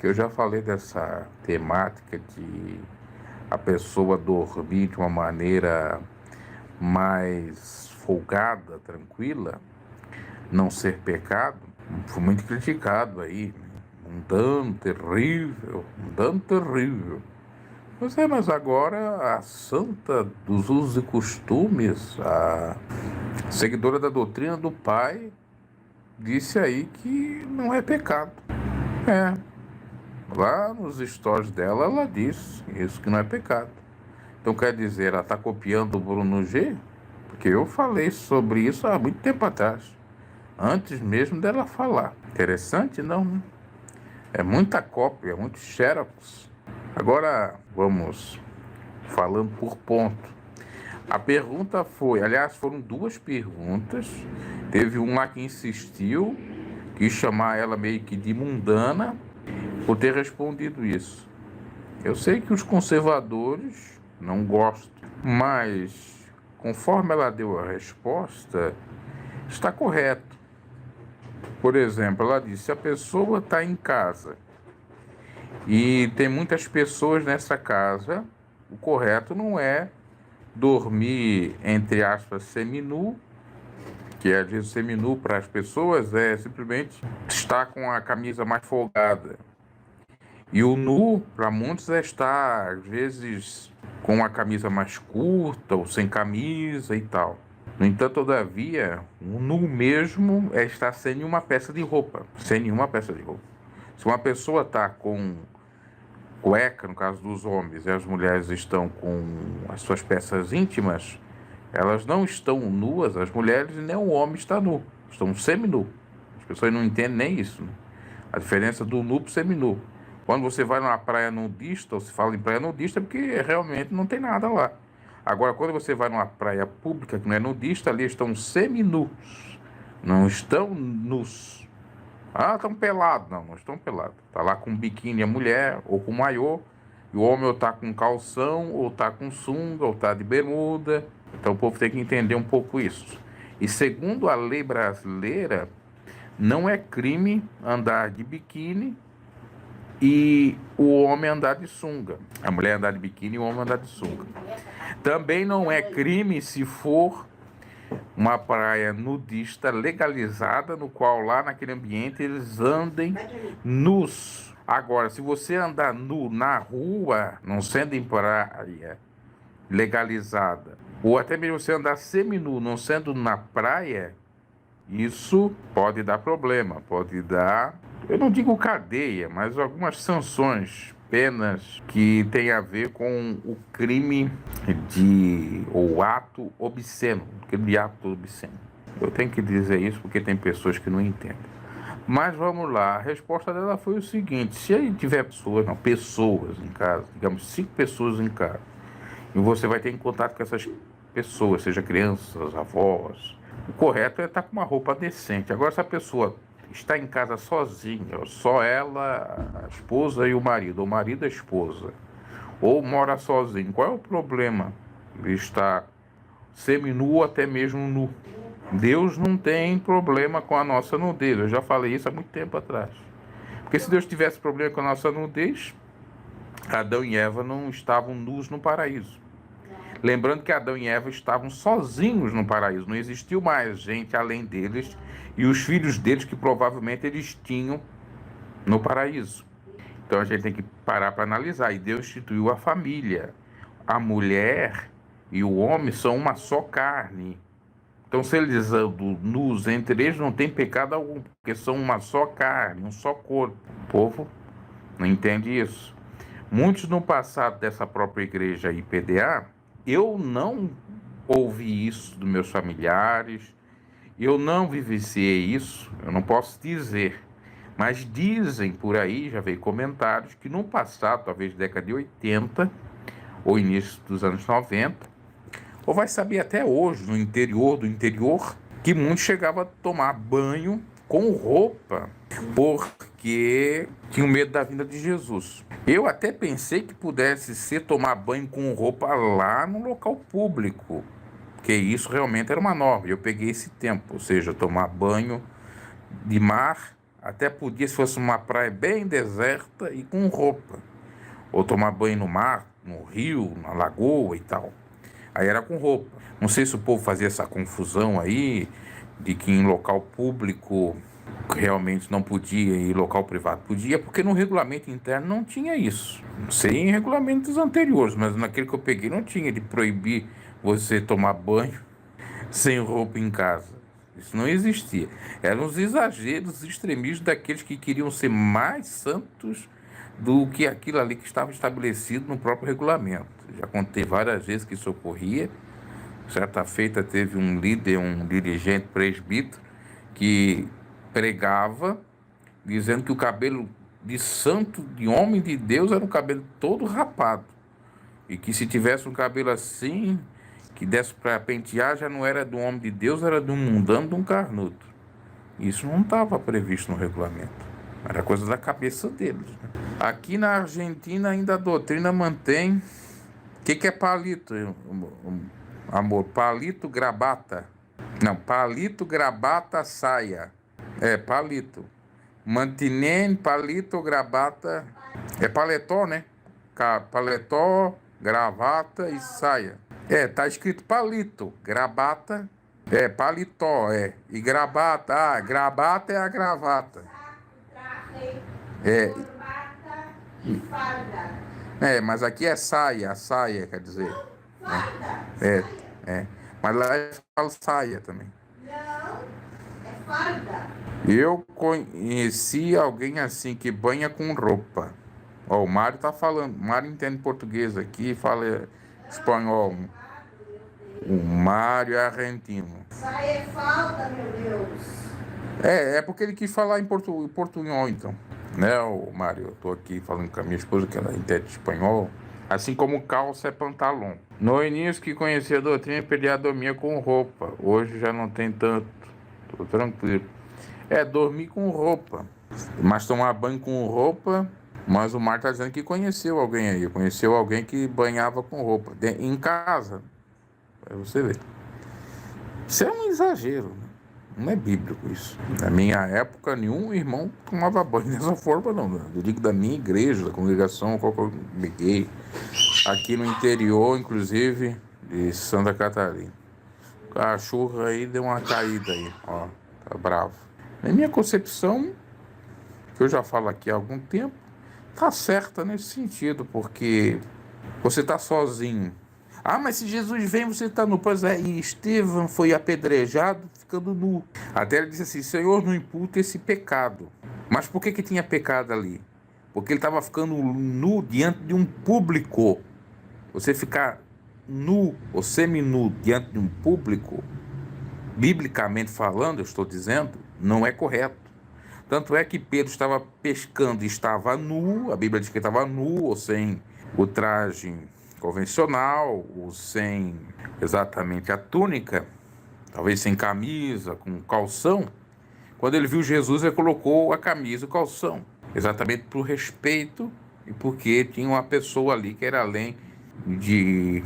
que eu já falei dessa temática de a pessoa dormir de uma maneira mais folgada, tranquila, não ser pecado, foi muito criticado aí, né? Um dano terrível, um dano terrível. Mas agora a santa dos usos e costumes, a seguidora da doutrina do Pai, disse aí que não é pecado. É, lá nos stories dela, ela diz isso que não é pecado. Então quer dizer, ela está copiando o Bruno G? Porque eu falei sobre isso há muito tempo atrás, antes mesmo dela falar. Interessante, não, né? É muita cópia, é muito xerox. Agora vamos falando por ponto. A pergunta foi, aliás, foram duas perguntas. Teve um lá que insistiu, quis chamar ela meio que de mundana, por ter respondido isso. Eu sei que os conservadores não gostam, mas conforme ela deu a resposta, está correto. Por exemplo, ela disse: se a pessoa está em casa e tem muitas pessoas nessa casa, o correto não é dormir, entre aspas, seminu, que às vezes seminu para as pessoas é simplesmente estar com a camisa mais folgada. E o nu, para muitos, é estar, às vezes, com a camisa mais curta ou sem camisa e tal. No entanto, todavia, o nu mesmo é estar sem nenhuma peça de roupa. Sem nenhuma peça de roupa. Se uma pessoa está com cueca, no caso dos homens, e as mulheres estão com as suas peças íntimas, elas não estão nuas, as mulheres, e nem o homem está nu. Estão semi-nu. As pessoas não entendem nem isso, né? A diferença do nu para o semi-nu. Quando você vai numa praia nudista, ou se fala em praia nudista, é porque realmente não tem nada lá. Agora, quando você vai numa praia pública que não é nudista, ali estão semi-nus. Não estão nus. Ah, estão pelados. Não, não estão pelados. Está lá com biquíni a mulher, ou com maiô. E o homem ou está com calção, ou está com sunga, ou está de bermuda. Então o povo tem que entender um pouco isso. E segundo a lei brasileira, não é crime andar de biquíni e o homem andar de sunga. A mulher andar de biquíni e o homem andar de sunga. Também não é crime se for uma praia nudista legalizada, no qual lá naquele ambiente eles andem nus. Agora, se você andar nu na rua, não sendo em praia legalizada, ou até mesmo você andar seminu, não sendo na praia, isso pode dar problema, pode dar, eu não digo cadeia, mas algumas sanções, penas que tem a ver com o crime ou ato obsceno, crime de ato obsceno. Eu tenho que dizer isso porque tem pessoas que não entendem. Mas vamos lá, a resposta dela foi o seguinte: se aí tiver pessoas em casa, digamos 5 pessoas em casa, e você vai ter em contato com essas pessoas, seja crianças, avós, o correto é estar com uma roupa decente. Agora, se a pessoa está em casa sozinha, só ela, a esposa e o marido, ou o marido e a esposa, ou mora sozinho, qual é o problema? Ele está seminu ou até mesmo nu. Deus não tem problema com a nossa nudez. Eu já falei isso há muito tempo atrás. Porque se Deus tivesse problema com a nossa nudez, Adão e Eva não estavam nus no paraíso. Lembrando que Adão e Eva estavam sozinhos no paraíso, não existiu mais gente além deles e os filhos deles que provavelmente eles tinham no paraíso. Então a gente tem que parar para analisar. E Deus instituiu a família. A mulher e o homem são uma só carne. Então, se eles andam nus entre eles, não tem pecado algum, porque são uma só carne, um só corpo. O povo não entende isso. Muitos no passado dessa própria igreja IPDA, eu não ouvi isso dos meus familiares, eu não vivenciei isso, eu não posso dizer. Mas dizem por aí, já veio comentários, que no passado, talvez década de 80, ou início dos anos 90, ou vai saber até hoje, no interior do interior, que muitos chegavam a tomar banho com roupa, porque tinham medo da vinda de Jesus. Eu até pensei que pudesse ser tomar banho com roupa lá no local público, porque isso realmente era uma norma. Eu peguei esse tempo, ou seja, tomar banho de mar Até podia, se fosse uma praia bem deserta e com roupa. Ou tomar banho no mar, no rio, na lagoa e tal. Aí era com roupa. Não sei se o povo fazia essa confusão aí, de que em local público realmente não podia e local privado podia, porque no regulamento interno não tinha isso. Não sei em regulamentos anteriores, mas naquele que eu peguei não tinha de proibir você tomar banho sem roupa em casa. Isso não existia. Eram os exageros extremistas daqueles que queriam ser mais santos do que aquilo ali que estava estabelecido no próprio regulamento. Já contei várias vezes que isso ocorria. Certa feita teve um líder, um dirigente presbítero, que pregava dizendo que o cabelo de santo, de homem de Deus, era um cabelo todo rapado. E que se tivesse um cabelo assim, que desse para pentear, já não era do homem de Deus, era de um mundano, de um carnudo. Isso não estava previsto no regulamento. Era coisa da cabeça deles, né? Aqui na Argentina ainda a doutrina mantém. O que é palito, amor? Palito, gravata. Não, palito, gravata, saia. É, palito. Mantiném, palito, gravata. É paletó, né? Paletó, gravata e saia. É, tá escrito palito, gravata. É, paletó, é. E gravata, gravata é a gravata. É. É, mas aqui é saia, a saia, quer dizer. É, é. Mas lá eu falo saia também. Não, é farda. Eu conheci alguém assim que banha com roupa. Ó, o Mário tá falando, o Mário entende português aqui, fala espanhol. O Mário é argentino. Saia é falda, meu Deus. É porque ele quis falar em portunhol, então. Né, o Mário? Eu tô aqui falando com a minha esposa, que ela entende espanhol. Assim como calça é pantalão. No início que conheci a doutrina, pedia dormia com roupa. Hoje já não tem tanto. Tô tranquilo. É, dormir com roupa. Mas tomar banho com roupa. Mas o Mário tá dizendo que conheceu alguém aí. Conheceu alguém que banhava com roupa. Em casa. Pra você ver. Isso é um exagero, né? Não é bíblico isso. Na minha época, nenhum irmão tomava banho dessa forma, não. Eu digo da minha igreja, da congregação, qual que eu peguei. Aqui no interior, inclusive, de Santa Catarina. O cachorro aí deu uma caída aí, ó. Tá bravo. Na minha concepção, que eu já falo aqui há algum tempo, tá certa nesse sentido, porque você tá sozinho. Ah, mas se Jesus vem, você está nu. Pois é, e Estevão foi apedrejado ficando nu. Até ele disse assim, Senhor, não imputa esse pecado. Mas por que tinha pecado ali? Porque ele estava ficando nu diante de um público. Você ficar nu ou seminu diante de um público, biblicamente falando, eu estou dizendo, não é correto. Tanto é que Pedro estava pescando e estava nu, a Bíblia diz que ele estava nu ou sem o traje convencional, ou sem exatamente a túnica, talvez sem camisa, com calção. Quando ele viu Jesus, ele colocou a camisa e o calção, exatamente por respeito e porque tinha uma pessoa ali que era além de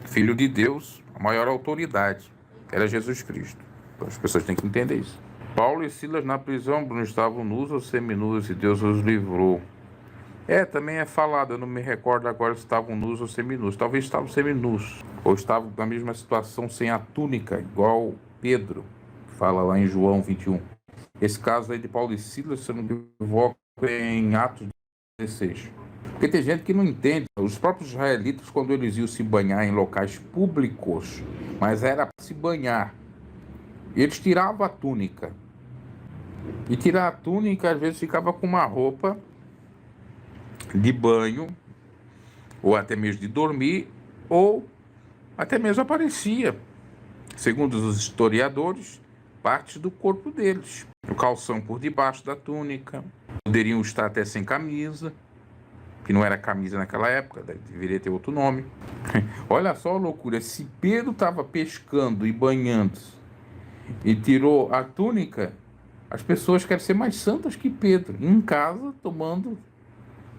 filho de Deus, a maior autoridade, que era Jesus Cristo. Então as pessoas têm que entender isso. Paulo e Silas na prisão, Bruno, estavam nus ou seminus e Deus os livrou. Também é falado, eu não me recordo agora se estavam nus ou seminus. Talvez estavam seminus, ou estavam na mesma situação sem a túnica, igual Pedro, fala lá em João 21. Esse caso aí de Paulo e Silas, se eu não me equivoco, em Atos 16. Porque tem gente que não entende. Os próprios israelitas, quando eles iam se banhar em locais públicos, mas era para se banhar, eles tiravam a túnica. E tirar a túnica, às vezes, ficava com uma roupa de banho, ou até mesmo de dormir, ou até mesmo aparecia, segundo os historiadores, partes do corpo deles. O calção por debaixo da túnica, poderiam estar até sem camisa, que não era camisa naquela época, deveria ter outro nome. Olha só a loucura, se Pedro estava pescando e banhando e tirou a túnica, as pessoas querem ser mais santas que Pedro, em casa, tomando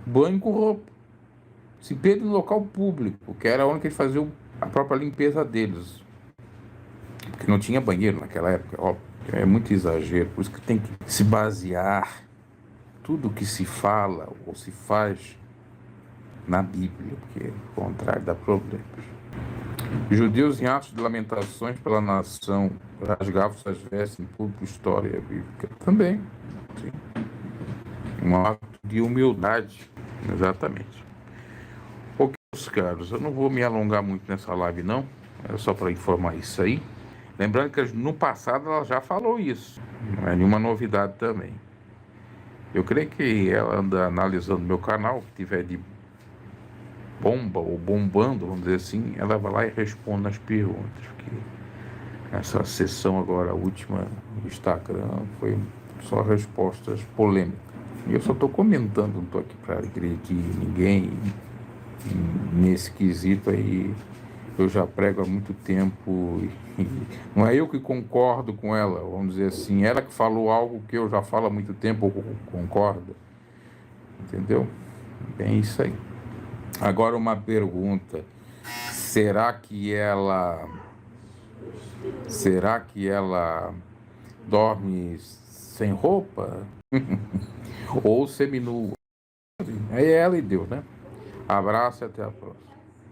banho com roupa. Se Pedro no local público, que era onde eles faziam a própria limpeza deles, porque não tinha banheiro naquela época, óbvio. É muito exagero, por isso que tem que se basear tudo que se fala ou se faz na Bíblia, porque o contrário dá problemas. Os judeus, em atos de lamentações pela nação, rasgavam suas vestes em público, história bíblica também. Sim. Um ato de humildade, exatamente. Ok, meus caros, eu não vou me alongar muito nessa live, não. É só para informar isso aí. Lembrando que no passado ela já falou isso. Não é nenhuma novidade também. Eu creio que ela anda analisando meu canal, que tiver de bomba ou bombando, vamos dizer assim, ela vai lá e responde as perguntas. Porque essa sessão agora, a última do Instagram, foi só respostas polêmicas. E eu só estou comentando, não estou aqui para agredir ninguém. Nesse quesito aí, eu já prego há muito tempo. E não é eu que concordo com ela, vamos dizer assim. Ela que falou algo que eu já falo há muito tempo, eu concordo. Entendeu? Bem isso aí. Agora uma pergunta. Será que ela dorme sem roupa? Ou seminua? É ela e Deus, né? Abraço e até a próxima.